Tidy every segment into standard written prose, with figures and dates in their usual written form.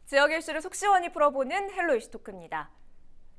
지역 이슈를 속 시원히 풀어보는 헬로 이슈 토크입니다.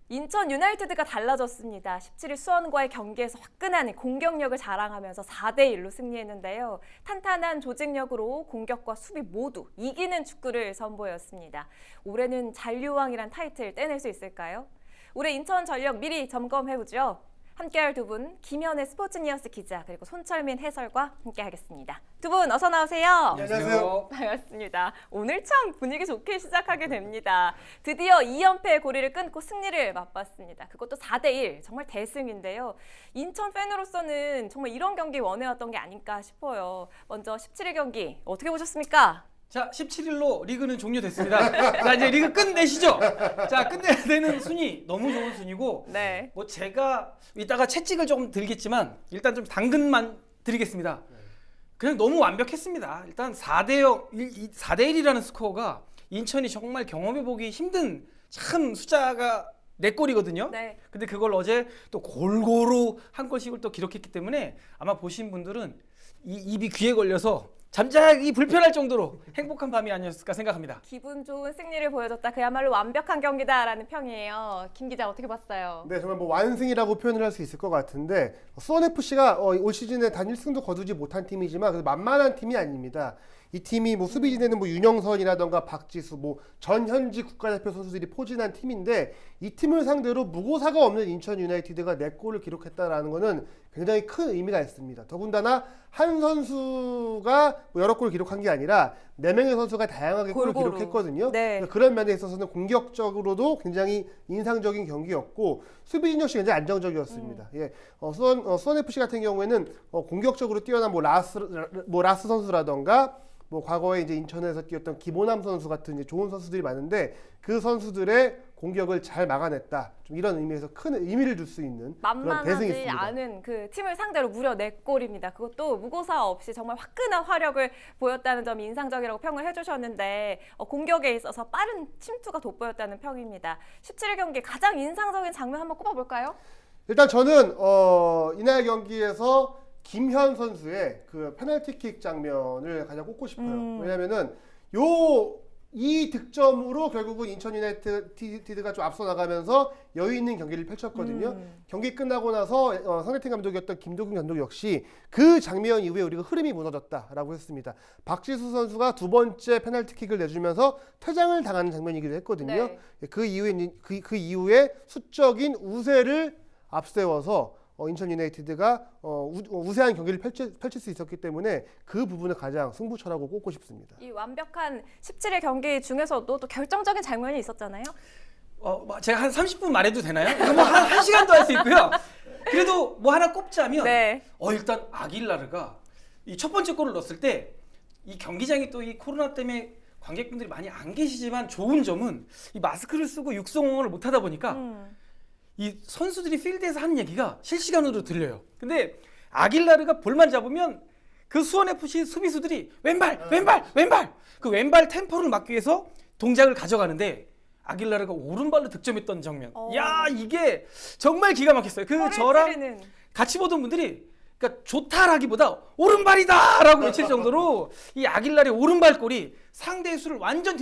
인천 유나이티드가 달라졌습니다. 17일 수원과의 경기에서 화끈한 공격력을 자랑하면서 4대1로 승리했는데요. 탄탄한 조직력으로 공격과 수비 모두 이기는 축구를 선보였습니다. 올해는 잔류왕이란 타이틀 떼낼 수 있을까요? 올해 인천전력 미리 점검해보죠. 함께할 두 분, 김현애 스포츠니어스 기자 그리고 손철민 해설과 함께하겠습니다. 두 분 어서 나오세요. 안녕하세요. 반갑습니다. 오늘 참 분위기 좋게 시작하게 됩니다. 드디어 2연패의 고리를 끊고 승리를 맛봤습니다. 그것도 4대1, 정말 대승인데요. 인천 팬으로서는 정말 이런 경기 원해왔던 게 아닐까 싶어요. 먼저 17일 경기 어떻게 보셨습니까? 자, 17일로 리그는 종료됐습니다. 자, 이제 리그 끝내시죠. 자, 끝내야 되는 순위 너무 좋은 순위고, 네. 뭐 제가 이따가 채찍을 조금 들겠지만 일단 좀 당근만 드리겠습니다. 그냥 너무 완벽했습니다. 일단 4대1이라는 스코어가 인천이 정말 경험해보기 힘든 참 숫자가 4골이거든요. 네. 근데 그걸 어제 또 골고루 한 골씩을 또 기록했기 때문에 아마 보신 분들은 입이 귀에 걸려서 잠자기 불편할 정도로 행복한 밤이 아니었을까 생각합니다. 기분 좋은 승리를 보여줬다. 그야말로 완벽한 경기다라는 평이에요. 김 기자 어떻게 봤어요? 네, 정말 뭐 완승이라고 표현을 할 수 있을 것 같은데 수원FC가 올 시즌에 단 1승도 거두지 못한 팀이지만 그래도 만만한 팀이 아닙니다. 이 팀이 뭐 수비진에는 뭐 윤영선이라던가 박지수, 뭐 전현지 국가대표 선수들이 포진한 팀인데 이 팀을 상대로 무고사가 없는 인천 유나이티드가 4골을 기록했다라는 것은 굉장히 큰 의미가 있습니다. 더군다나 한 선수가 뭐 여러 골을 기록한 게 아니라 4명의 선수가 다양하게 골을 골고루. 기록했거든요. 네. 그런 면에 있어서는 공격적으로도 굉장히 인상적인 경기였고 수비진 역시 굉장히 안정적이었습니다. 예, 수원 FC 같은 경우에는 공격적으로 뛰어난 뭐 라스 선수라던가 뭐 과거에 이제 인천에서 뛰었던 김호남 선수 같은 이제 좋은 선수들이 많은데 그 선수들의 공격을 잘 막아냈다. 좀 이런 의미에서 큰 의미를 줄 수 있는 그런 만만하지 대승이었습니다. 않은 그 팀을 상대로 무려 4골입니다. 그것도 무고사 없이 정말 화끈한 화력을 보였다는 점이 인상적이라고 평을 해주셨는데 공격에 있어서 빠른 침투가 돋보였다는 평입니다. 17일 경기 가장 인상적인 장면 한번 꼽아볼까요? 일단 저는 이날 경기에서 김현 선수의 그 페널티킥 장면을 가장 꼽고 싶어요. 왜냐면은 이 득점으로 결국은 인천 유나이티드가 좀 앞서 나가면서 여유 있는 경기를 펼쳤거든요. 경기 끝나고 나서 상대팀 감독이었던 김도균 감독 역시 그 장면 이후에 우리가 흐름이 무너졌다라고 했습니다. 박지수 선수가 두 번째 페널티킥을 내주면서 퇴장을 당하는 장면이기도 했거든요. 네. 그 이후에 수적인 우세를 앞세워서 인천 유나이티드가 우세한 경기를 펼칠 수 있었기 때문에 그 부분을 가장 승부처라고 꼽고 싶습니다. 이 완벽한 17일 경기 중에서도 또 결정적인 장면이 있었잖아요. 제가 한 30분 말해도 되나요? 이거 뭐 한 시간도 할 수 있고요. 그래도 뭐 하나 꼽자면 네. 일단 아길라르가 이 첫 번째 골을 넣었을 때 이 경기장이 또 이 코로나 때문에 관객분들이 많이 안 계시지만 좋은 점은 이 마스크를 쓰고 육성을 못 하다 보니까 이 선수들이 필드에서 하는 얘기가 실시간으로 들려요. 근데 아길라르가 볼만 잡으면 그 수원FC 수비수들이 왼발 그 왼발 템포를 막기 위해서 동작을 가져가는데 아길라르가 오른발로 득점했던 장면. 야, 이게 정말 기가 막혔어요. 저랑 찌르는. 같이 보던 분들이 그러니까 좋다라기보다 오른발이다라고 외칠 정도로 이 아길라르의 오른발 골이 상대의 수를 완전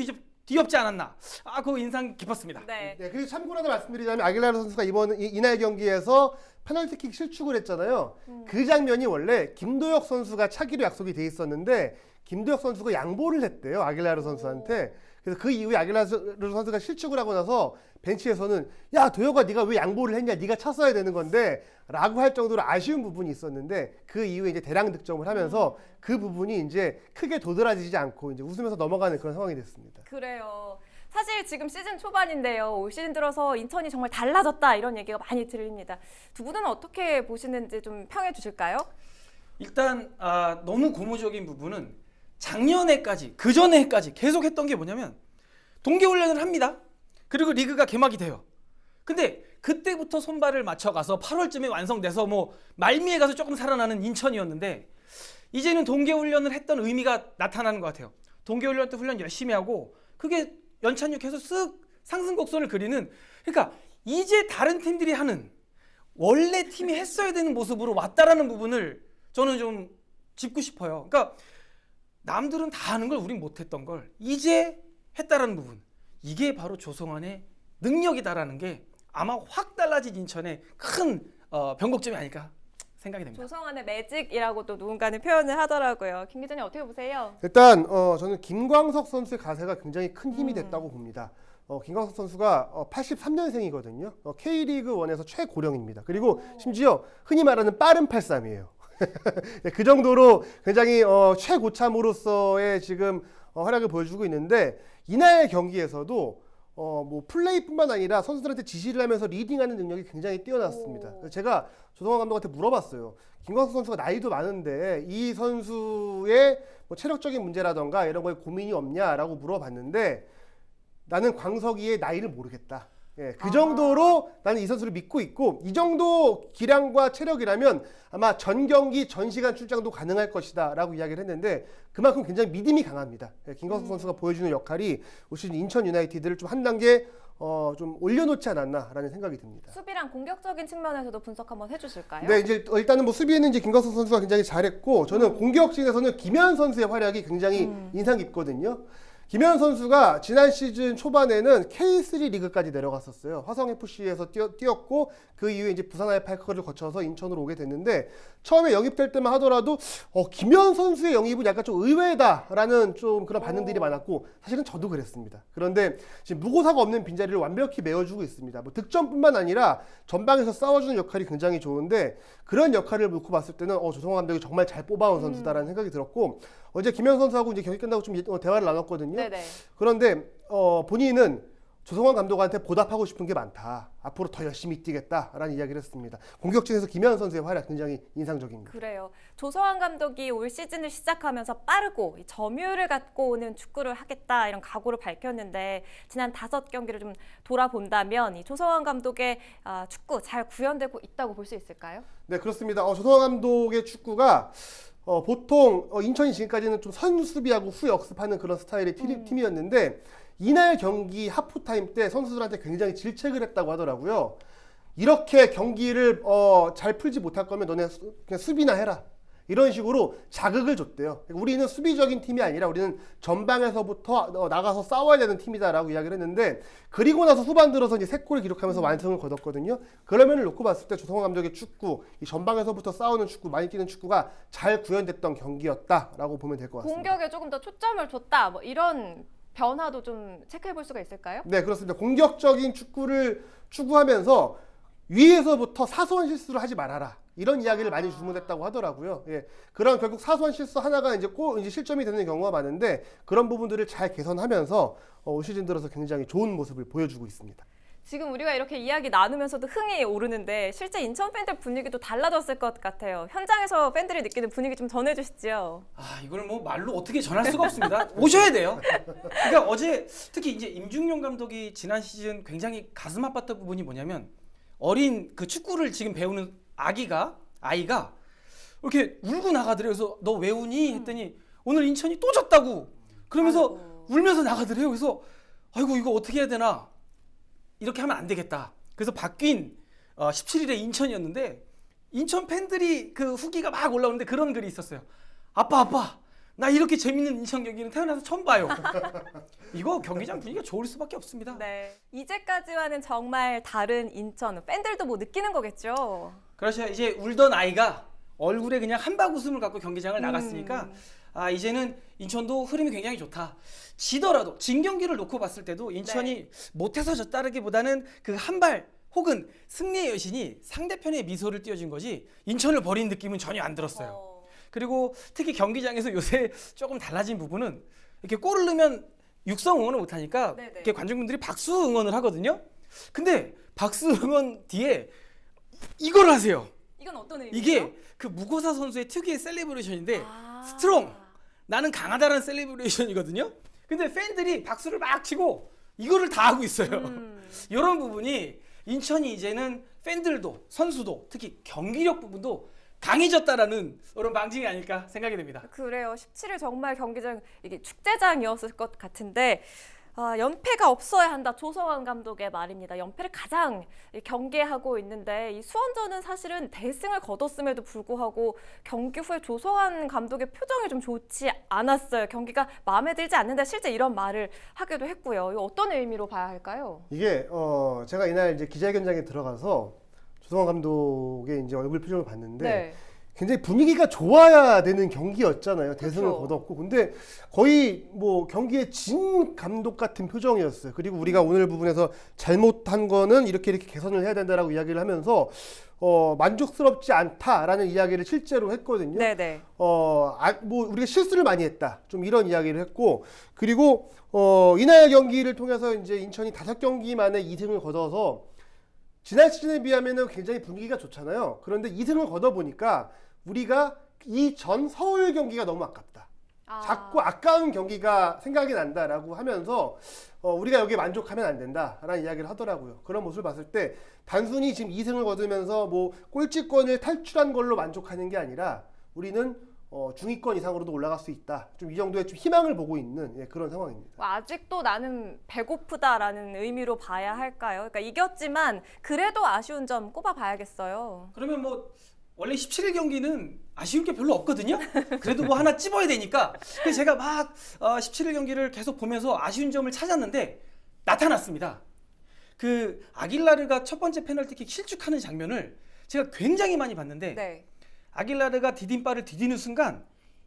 뒤엎지 않았나. 그거 인상 깊었습니다. 네. 네, 그리고 참고로 하나 말씀드리자면 아길라르 선수가 이날 경기에서 페널티킥 실축을 했잖아요. 그 장면이 원래 김도혁 선수가 차기로 약속이 돼 있었는데 김도혁 선수가 양보를 했대요. 아길라르 선수한테. 그래서 그 이후에 아길라르 선수가 실축을 하고 나서 벤치에서는 야, 도혁아 네가 왜 양보를 했냐? 네가 찼어야 되는 건데 라고 할 정도로 아쉬운 부분이 있었는데 그 이후에 이제 대량 득점을 하면서 그 부분이 이제 크게 도드라지지 않고 이제 웃으면서 넘어가는 그런 상황이 됐습니다. 그래요. 사실 지금 시즌 초반인데요. 올 시즌 들어서 인천이 정말 달라졌다 이런 얘기가 많이 들립니다. 두 분은 어떻게 보시는지 좀 평해 주실까요? 일단 너무 고무적인 부분은 작년에까지 그전에까지 계속 했던 게 뭐냐면 동계훈련을 합니다. 그리고 리그가 개막이 돼요. 근데 그때부터 손발을 맞춰가서 8월쯤에 완성돼서 뭐 말미에 가서 조금 살아나는 인천이었는데 이제는 동계훈련을 했던 의미가 나타나는 것 같아요. 동계훈련 때 훈련 열심히 하고 그게 연착륙해서 쓱 상승 곡선을 그리는, 그러니까 이제 다른 팀들이 하는 원래 팀이 했어야 되는 모습으로 왔다라는 부분을 저는 좀 짚고 싶어요. 그러니까 남들은 다 하는 걸 우린 못했던 걸 이제 했다라는 부분. 이게 바로 조성환의 능력이다라는 게 아마 확 달라진 인천의 큰 변곡점이 아닐까 생각이 됩니다. 조성환의 매직이라고도 누군가는 표현을 하더라고요. 김 기자님 어떻게 보세요? 일단 저는 김광석 선수의 가세가 굉장히 큰 힘이 됐다고 봅니다. 김광석 선수가 83년생이거든요. K리그 1에서 최고령입니다. 그리고 심지어 흔히 말하는 빠른 83이에요. 그 정도로 굉장히 최고참으로서의 지금 활약을 보여주고 있는데 이날 경기에서도 뭐 플레이뿐만 아니라 선수들한테 지시를 하면서 리딩하는 능력이 굉장히 뛰어났습니다. 그래서 제가 조성환 감독한테 물어봤어요. 김광석 선수가 나이도 많은데 이 선수의 뭐 체력적인 문제라던가 이런 거에 고민이 없냐라고 물어봤는데 나는 광석이의 나이를 모르겠다. 예, 그 정도로 나는 이 선수를 믿고 있고 이 정도 기량과 체력이라면 아마 전 경기 전 시간 출장도 가능할 것이다 라고 이야기를 했는데 그만큼 굉장히 믿음이 강합니다. 예, 김광석 선수가 보여주는 역할이 올 시즌 인천 유나이티드를 좀 한 단계 좀 올려놓지 않았나라는 생각이 듭니다. 수비랑 공격적인 측면에서도 분석 한번 해주실까요? 네, 이제 일단은 뭐 수비에는 이제 김광석 선수가 굉장히 잘했고 저는 공격진에서는 김현 선수의 활약이 굉장히 인상 깊거든요. 김현 선수가 지난 시즌 초반에는 K3 리그까지 내려갔었어요. 화성FC에서 뛰었고 그 이후에 이제 부산 아이파크를 거쳐서 인천으로 오게 됐는데 처음에 영입될 때만 하더라도 김현 선수의 영입은 약간 좀 의외다라는 좀 그런 반응들이 많았고 사실은 저도 그랬습니다. 그런데 지금 무고사가 없는 빈자리를 완벽히 메워주고 있습니다. 뭐 득점뿐만 아니라 전방에서 싸워주는 역할이 굉장히 좋은데 그런 역할을 놓고 봤을 때는 조성환 감독이 정말 잘 뽑아온 선수다라는 생각이 들었고 어제 김현 선수하고 이제 경기 끝나고 좀 대화를 나눴거든요. 네네. 그런데 본인은 조성환 감독한테 보답하고 싶은 게 많다. 앞으로 더 열심히 뛰겠다라는 이야기를 했습니다. 공격진에서 김현 선수의 활약 굉장히 인상적입니다. 그래요. 조성환 감독이 올 시즌을 시작하면서 빠르고 점유율을 갖고 오는 축구를 하겠다 이런 각오를 밝혔는데 지난 5경기를 좀 돌아본다면 이 조성환 감독의 축구 잘 구현되고 있다고 볼 수 있을까요? 네, 그렇습니다. 조성환 감독의 축구가 보통 인천이 지금까지는 좀 선수비하고 후역습하는 그런 스타일의 팀이었는데 이날 경기 하프타임 때 선수들한테 굉장히 질책을 했다고 하더라고요. 이렇게 경기를 잘 풀지 못할 거면 너네 그냥 수비나 해라. 이런 식으로 자극을 줬대요. 우리는 수비적인 팀이 아니라 우리는 전방에서부터 나가서 싸워야 되는 팀이다라고 이야기를 했는데 그리고 나서 후반 들어서 이제 3골을 기록하면서 완승을 거뒀거든요. 그러면을 놓고 봤을 때 조성환 감독의 축구, 이 전방에서부터 싸우는 축구, 많이 뛰는 축구가 잘 구현됐던 경기였다라고 보면 될 것 같습니다. 공격에 조금 더 초점을 줬다 뭐 이런 변화도 좀 체크해 볼 수가 있을까요? 네, 그렇습니다. 공격적인 축구를 추구하면서 위에서부터 사소한 실수를 하지 말아라. 이런 이야기를 많이 주문했다고 하더라고요. 예, 그런 결국 사소한 실수 하나가 이제 실점이 되는 경우가 많은데 그런 부분들을 잘 개선하면서 올 시즌 들어서 굉장히 좋은 모습을 보여주고 있습니다. 지금 우리가 이렇게 이야기 나누면서도 흥이 오르는데 실제 인천 팬들 분위기도 달라졌을 것 같아요. 현장에서 팬들이 느끼는 분위기 좀 전해주시죠. 이걸 뭐 말로 어떻게 전할 수가 없습니다. 오셔야 돼요. 그러니까 어제 특히 이제 임중용 감독이 지난 시즌 굉장히 가슴 아팠던 부분이 뭐냐면 어린 그 축구를 지금 배우는 아이가 이렇게 울고 나가더래요. 그래서 너 왜 우니? 했더니 오늘 인천이 또 졌다고. 그러면서 울면서 나가더래요. 그래서 아이고 이거 어떻게 해야 되나? 이렇게 하면 안 되겠다. 그래서 바뀐 17일에 인천이었는데 인천 팬들이 그 후기가 막 올라오는데 그런 글이 있었어요. 아빠 나 이렇게 재밌는 인천 경기는 태어나서 처음 봐요. 이거 경기장 분위기가 좋을 수밖에 없습니다. 네, 이제까지와는 정말 다른 인천 팬들도 뭐 느끼는 거겠죠. 그렇죠. 이제 울던 아이가 얼굴에 그냥 한박 웃음을 갖고 경기장을 나갔으니까 이제는 인천도 흐름이 굉장히 좋다. 지더라도 진 경기를 놓고 봤을 때도 인천이 못해서 졌다기보다는 그 한발 혹은 승리의 여신이 상대편의 미소를 띄워준 거지 인천을 버린 느낌은 전혀 안 들었어요. 그리고 특히 경기장에서 요새 조금 달라진 부분은 이렇게 골을 넣으면 육성 응원을 못하니까 이렇게 관중분들이 박수 응원을 하거든요. 근데 박수 응원 뒤에 이걸 하세요. 이건 어떤 의미예요? 이게 그 무고사 선수의 특유의 셀레브레이션인데 스트롱 나는 강하다라는 셀레브레이션이거든요. 근데 팬들이 박수를 막 치고 이거를 다 하고 있어요. 이런 부분이 인천이 이제는 팬들도 선수도 특히 경기력 부분도 강해졌다라는 그런 방증이 아닐까 생각이 됩니다. 그래요. 17일 정말 경기장 이게 축제장이었을 것 같은데 연패가 없어야 한다. 조성환 감독의 말입니다. 연패를 가장 경계하고 있는데 이 수원전은 사실은 대승을 거뒀음에도 불구하고 경기 후에 조성환 감독의 표정이 좀 좋지 않았어요. 경기가 마음에 들지 않는다. 실제 이런 말을 하기도 했고요. 이거 어떤 의미로 봐야 할까요? 이게 제가 이날 이제 기자회견장에 들어가서 조성환 감독의 이제 얼굴 표정을 봤는데 네. 굉장히 분위기가 좋아야 되는 경기였잖아요. 대승을 그렇죠. 거뒀고. 근데 거의 뭐 경기에 진 감독 같은 표정이었어요. 그리고 우리가 오늘 부분에서 잘못한 거는 이렇게 개선을 해야 된다라고 이야기를 하면서 만족스럽지 않다라는 이야기를 실제로 했거든요. 네네. 뭐 우리가 실수를 많이 했다. 좀 이런 이야기를 했고, 그리고 이날 경기를 통해서 이제 인천이 5경기 만에 2승을 거둬서 지난 시즌에 비하면은 굉장히 분위기가 좋잖아요. 그런데 2승을 거둬 보니까 우리가 이 전 서울 경기가 너무 아깝다. 자꾸 아까운 경기가 생각이 난다라고 하면서 우리가 여기에 만족하면 안 된다라는 이야기를 하더라고요. 그런 모습을 봤을 때 단순히 지금 2승을 거두면서 뭐 꼴찌권을 탈출한 걸로 만족하는 게 아니라 우리는 중위권 이상으로도 올라갈 수 있다. 좀 이 정도의 좀 희망을 보고 있는 그런 상황입니다. 아직도 나는 배고프다라는 의미로 봐야 할까요? 그러니까 이겼지만 그래도 아쉬운 점 꼽아봐야겠어요. 그러면 뭐 원래 17일 경기는 아쉬울 게 별로 없거든요. 그래도 뭐 하나 찝어야 되니까. 그래서 제가 막 17일 경기를 계속 보면서 아쉬운 점을 찾았는데 나타났습니다. 그 아길라르가 첫 번째 페널티킥 실축하는 장면을 제가 굉장히 많이 봤는데 네. 아길라르가 디딤발을 디디는 순간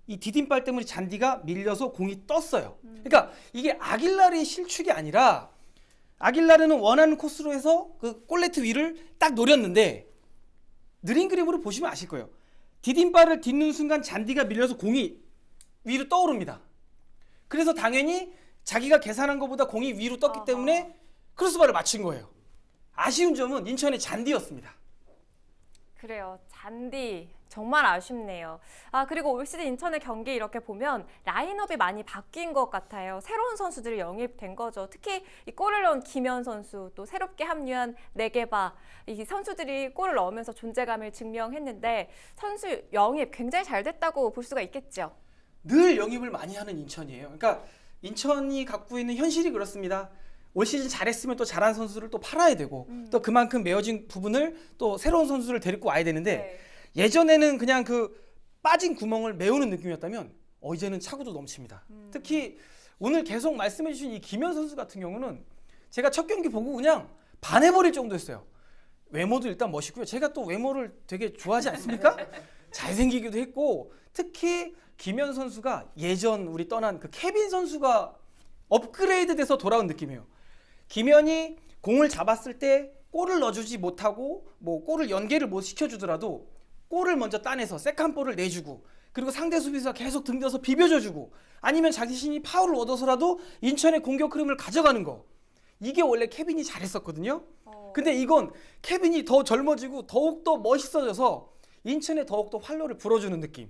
이 디딤발 때문에 잔디가 밀려서 공이 떴어요. 그러니까 이게 아길라르의 실축이 아니라 아길라르는 원하는 코스로 해서 그 골네트 위를 딱 노렸는데 느린 그림으로 보시면 아실 거예요. 디딤발을 딛는 순간 잔디가 밀려서 공이 위로 떠오릅니다. 그래서 당연히 자기가 계산한 것보다 공이 위로 떴기 때문에 크로스바를 맞춘 거예요. 아쉬운 점은 인천의 잔디였습니다. 그래요. 잔디 정말 아쉽네요. 그리고 올 시즌 인천의 경기 이렇게 보면 라인업이 많이 바뀐 것 같아요. 새로운 선수들이 영입된 거죠. 특히 이 골을 넣은 김현 선수, 또 새롭게 합류한 네게바, 이 선수들이 골을 넣으면서 존재감을 증명했는데 선수 영입 굉장히 잘 됐다고 볼 수가 있겠죠. 늘 영입을 많이 하는 인천이에요. 그러니까 인천이 갖고 있는 현실이 그렇습니다. 올 시즌 잘했으면 또 잘한 선수를 또 팔아야 되고 또 그만큼 메어진 부분을 또 새로운 선수를 데리고 와야 되는데 네. 예전에는 그냥 그 빠진 구멍을 메우는 느낌이었다면 이제는 차고도 넘칩니다. 특히 오늘 계속 말씀해 주신 이 김현 선수 같은 경우는 제가 첫 경기 보고 그냥 반해버릴 정도였어요. 외모도 일단 멋있고요. 제가 또 외모를 되게 좋아하지 않습니까? 잘생기기도 했고 특히 김현 선수가 예전 우리 떠난 그 케빈 선수가 업그레이드 돼서 돌아온 느낌이에요. 김현이 공을 잡았을 때 골을 넣어주지 못하고 뭐 골을 연계를 못 시켜주더라도 골을 먼저 따내서 세컨볼을 내주고 그리고 상대 수비수가 계속 등져서 비벼줘주고 아니면 자신이 파울을 얻어서라도 인천의 공격 흐름을 가져가는 거. 이게 원래 케빈이 잘했었거든요. 근데 이건 케빈이 더 젊어지고 더욱더 멋있어져서 인천에 더욱더 활로를 불어주는 느낌.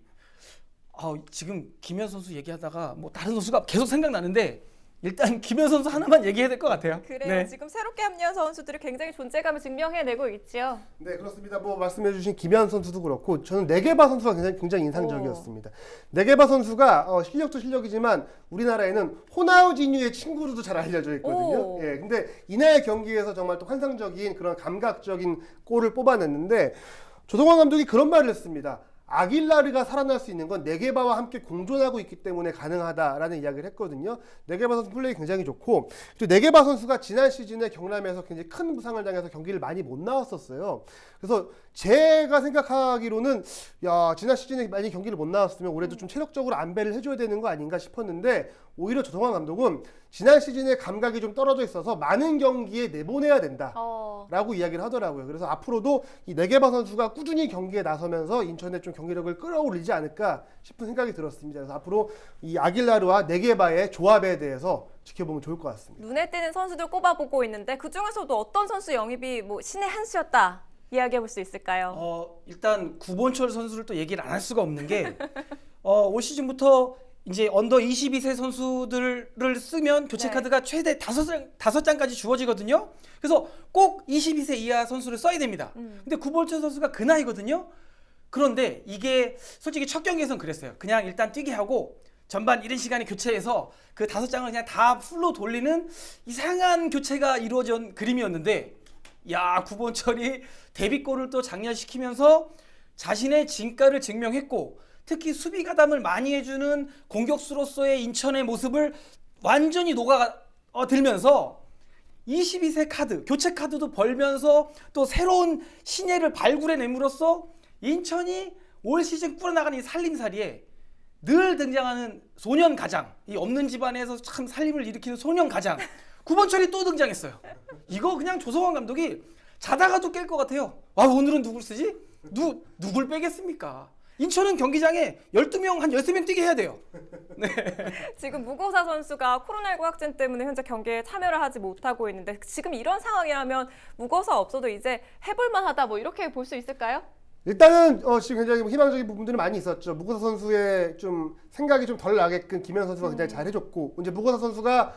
지금 김현 선수 얘기하다가 뭐 다른 선수가 계속 생각나는데 일단 김현 선수 하나만 얘기해야 될 것 같아요. 그래요. 네. 지금 새롭게 합류한 선수들이 굉장히 존재감을 증명해내고 있죠. 네, 그렇습니다. 뭐 말씀해주신 김현 선수도 그렇고 저는 네게바 선수가 굉장히 인상적이었습니다. 네게바 선수가 실력도 실력이지만 우리나라에는 호나우지뉴의 친구로도 잘 알려져 있거든요. 예, 근데 이날 경기에서 정말 또 환상적인 그런 감각적인 골을 뽑아냈는데 조성환 감독이 그런 말을 했습니다. 아길라르가 살아날 수 있는 건 네게바와 함께 공존하고 있기 때문에 가능하다라는 이야기를 했거든요. 네게바 선수 플레이 굉장히 좋고 그리고 네게바 선수가 지난 시즌에 경남에서 굉장히 큰 부상을 당해서 경기를 많이 못 나왔었어요. 그래서 제가 생각하기로는 지난 시즌에 많이 경기를 못 나왔으면 올해도 좀 체력적으로 안배를 해줘야 되는 거 아닌가 싶었는데 오히려 조성환 감독은 지난 시즌에 감각이 좀 떨어져 있어서 많은 경기에 내보내야 된다라고 이야기를 하더라고요. 그래서 앞으로도 이 네게바 선수가 꾸준히 경기에 나서면서 인천의 좀 경기력을 끌어올리지 않을까 싶은 생각이 들었습니다. 그래서 앞으로 이 아길라르와 네게바의 조합에 대해서 지켜보면 좋을 것 같습니다. 눈에 띄는 선수들 꼽아보고 있는데 그중에서도 어떤 선수 영입이 뭐 신의 한 수였다 이야기해 볼 수 있을까요? 일단 구본철 선수를 또 얘기를 안 할 수가 없는 게 올 시즌부터 이제 언더 22세 선수들을 쓰면 교체 카드가 최대 5장까지 주어지거든요. 그래서 꼭 22세 이하 선수를 써야 됩니다. 근데 구본철 선수가 그 나이거든요. 그런데 이게 솔직히 첫 경기에선 그랬어요. 그냥 일단 뛰게 하고 전반 이른 시간에 교체해서 그 5장을 그냥 다 풀로 돌리는 이상한 교체가 이루어진 그림이었는데, 야, 구본철이 데뷔골을 또 장렬시키면서 자신의 진가를 증명했고, 특히 수비 가담을 많이 해주는 공격수로서의 인천의 모습을 완전히 녹아들면서 22세 카드, 교체 카드도 벌면서 또 새로운 신예를 발굴해냄으로써 인천이 올 시즌 꾸려나가는 이 살림살이에 늘 등장하는 소년 가장, 이 없는 집안에서 참 살림을 일으키는 소년 가장 구본철이 또 등장했어요. 이거 그냥 조성환 감독이 자다가도 깰 것 같아요. 아, 오늘은 누굴 쓰지? 누굴 빼겠습니까? 인천은 경기장에 12명, 한 13명 뛰게 해야 돼요. 네. 지금 무고사 선수가 코로나19 확진 때문에 현재 경기에 참여를 하지 못하고 있는데, 지금 이런 상황이라면 무고사 없어도 이제 해볼만하다, 뭐 이렇게 볼 수 있을까요? 일단은 지금 굉장히 희망적인 부분들이 많이 있었죠. 무고사 선수의 좀 생각이 좀 덜 나게끔 김현 선수가 굉장히 잘 해줬고, 이제 무고사 선수가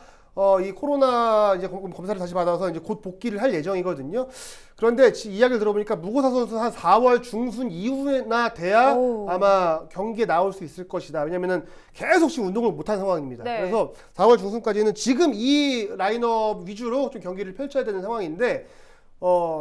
이 코로나 이제 검사를 다시 받아서 이제 곧 복귀를 할 예정이거든요. 그런데 이야기를 들어보니까 무고사 선수 한 4월 중순 이후나 돼야 아마 경기에 나올 수 있을 것이다. 왜냐면은 계속 지금 운동을 못한 상황입니다. 네. 그래서 4월 중순까지는 지금 이 라인업 위주로 좀 경기를 펼쳐야 되는 상황인데,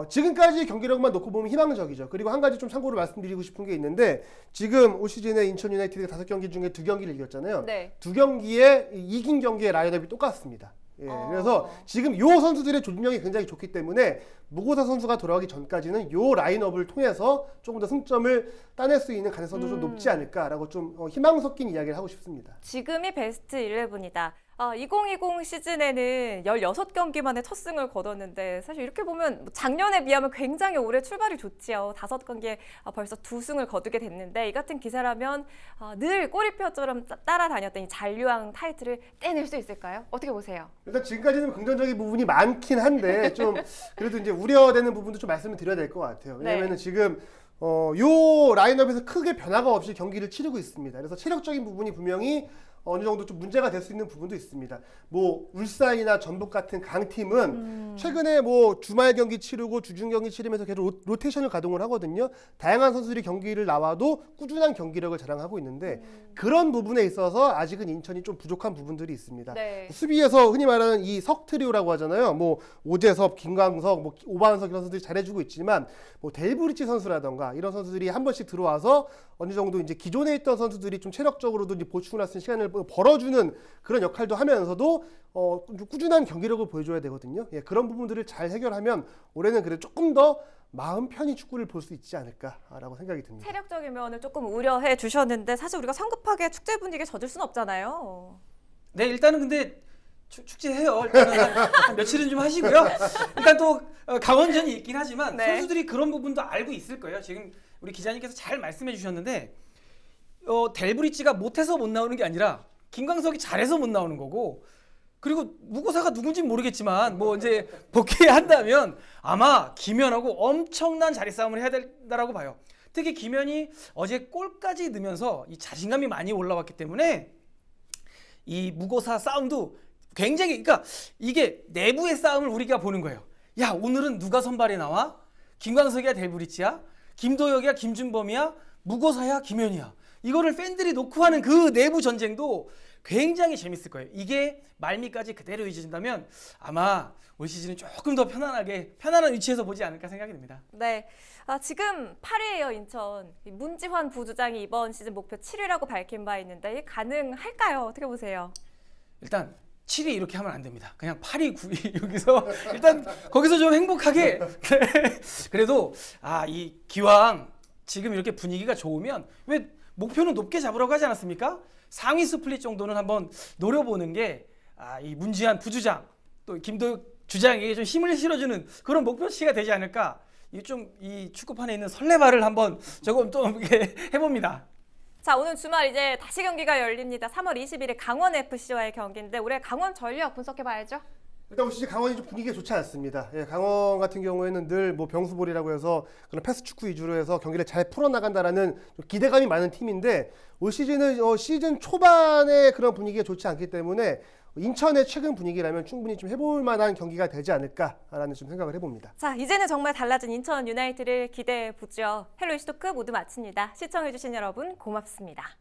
지금까지 경기력만 놓고 보면 희망적이죠. 그리고 한 가지 좀 참고로 말씀드리고 싶은 게 있는데, 지금 올 시즌에 인천 유나이티드가 5경기 중에 2경기를 이겼잖아요. 네. 2경기에 이긴 경기의 라인업이 똑같습니다. 예, 그래서 지금 요 선수들의 조직력이 굉장히 좋기 때문에 무고사 선수가 돌아오기 전까지는 요 라인업을 통해서 조금 더 승점을 따낼 수 있는 가능성도 좀 높지 않을까라고 좀 희망 섞인 이야기를 하고 싶습니다. 지금이 베스트 11이다. 2020 시즌에는 16경기 만에 첫 승을 거뒀는데, 사실 이렇게 보면 작년에 비하면 굉장히 올해 출발이 좋지요. 5경기에 벌써 2승을 거두게 됐는데, 이 같은 기세라면 늘 꼬리표처럼 따라다녔던 이 잔류왕 타이틀을 떼낼 수 있을까요? 어떻게 보세요? 일단 지금까지는 긍정적인 부분이 많긴 한데 좀 그래도 이제 우려되는 부분도 좀 말씀을 드려야 될 것 같아요. 왜냐면은 지금 요 라인업에서 크게 변화가 없이 경기를 치르고 있습니다. 그래서 체력적인 부분이 분명히 어느 정도 좀 문제가 될 수 있는 부분도 있습니다. 뭐 울산이나 전북 같은 강팀은 최근에 뭐 주말 경기 치르고 주중 경기 치르면서 계속 로테이션을 가동을 하거든요. 다양한 선수들이 경기를 나와도 꾸준한 경기력을 자랑하고 있는데, 그런 부분에 있어서 아직은 인천이 좀 부족한 부분들이 있습니다. 네. 수비에서 흔히 말하는 이 석트리오라고 하잖아요. 뭐 오재섭, 김광석, 뭐 오반석 이런 선수들이 잘해주고 있지만, 뭐 델브리치 선수라던가 이런 선수들이 한 번씩 들어와서 어느 정도 이제 기존에 있던 선수들이 좀 체력적으로도 이제 보충을 할 수 있는 시간을 벌어주는 그런 역할도 하면서도 좀 꾸준한 경기력을 보여줘야 되거든요. 예, 그런 부분들을 잘 해결하면 올해는 그래도 조금 더 마음 편히 축구를 볼 수 있지 않을까라고 생각이 듭니다. 체력적인 면을 조금 우려해 주셨는데, 사실 우리가 성급하게 축제 분위기에 젖을 수는 없잖아요. 네, 일단은 근데 축제해요. 일단은 한 며칠은 좀 하시고요. 일단 또 강원전이 있긴 하지만 네. 선수들이 그런 부분도 알고 있을 거예요. 지금 우리 기자님께서 잘 말씀해 주셨는데, 델브리치가 못해서 못 나오는 게 아니라 김광석이 잘해서 못 나오는 거고, 그리고 무고사가 누군지는 모르겠지만 뭐 이제 복귀한다면 아마 김현하고 엄청난 자리 싸움을 해야 된다라고 봐요. 특히 김현이 어제 골까지 넣으면서 이 자신감이 많이 올라왔기 때문에 이 무고사 싸움도 굉장히, 그러니까 이게 내부의 싸움을 우리가 보는 거예요. 야, 오늘은 누가 선발에 나와? 김광석이야, 델브리치야? 김도혁이야, 김준범이야? 무고사야, 김현이야? 이거를 팬들이 놓고 하는 그 내부 전쟁도 굉장히 재밌을 거예요. 이게 말미까지 그대로 이어진다면 아마 올 시즌은 조금 더 편안한 위치에서 보지 않을까 생각이 듭니다. 네, 지금 8위예요, 인천. 문지환 부주장이 이번 시즌 목표 7위라고 밝힌 바 있는데, 이게 가능할까요? 어떻게 보세요? 일단 7위 이렇게 하면 안 됩니다. 그냥 8위, 9위 여기서 일단 거기서 좀 행복하게. 그래도 이 기왕 지금 이렇게 분위기가 좋으면 왜 목표는 높게 잡으라고 하지 않았습니까? 상위 스플릿 정도는 한번 노려보는 게 이 문지한 부주장 또 김도혁 주장에게 좀 힘을 실어주는 그런 목표치가 되지 않을까. 이 축구판에 있는 설레발을 한번 조금 또 이렇게 해봅니다. 자, 오늘 주말 이제 다시 경기가 열립니다. 3월 20일에 강원 FC와의 경기인데, 올해 강원 전력 분석해봐야죠. 일단 올 시즌 강원이 좀 분위기가 좋지 않습니다. 예, 강원 같은 경우에는 늘 뭐 병수볼이라고 해서 그런 패스 축구 위주로 해서 경기를 잘 풀어나간다라는 좀 기대감이 많은 팀인데, 올 시즌은 시즌 초반에 그런 분위기가 좋지 않기 때문에 인천의 최근 분위기라면 충분히 좀 해볼 만한 경기가 되지 않을까라는 좀 생각을 해봅니다. 자, 이제는 정말 달라진 인천 유나이티드를 기대해보죠. 헬로 이슈 토크 모두 마칩니다. 시청해주신 여러분 고맙습니다.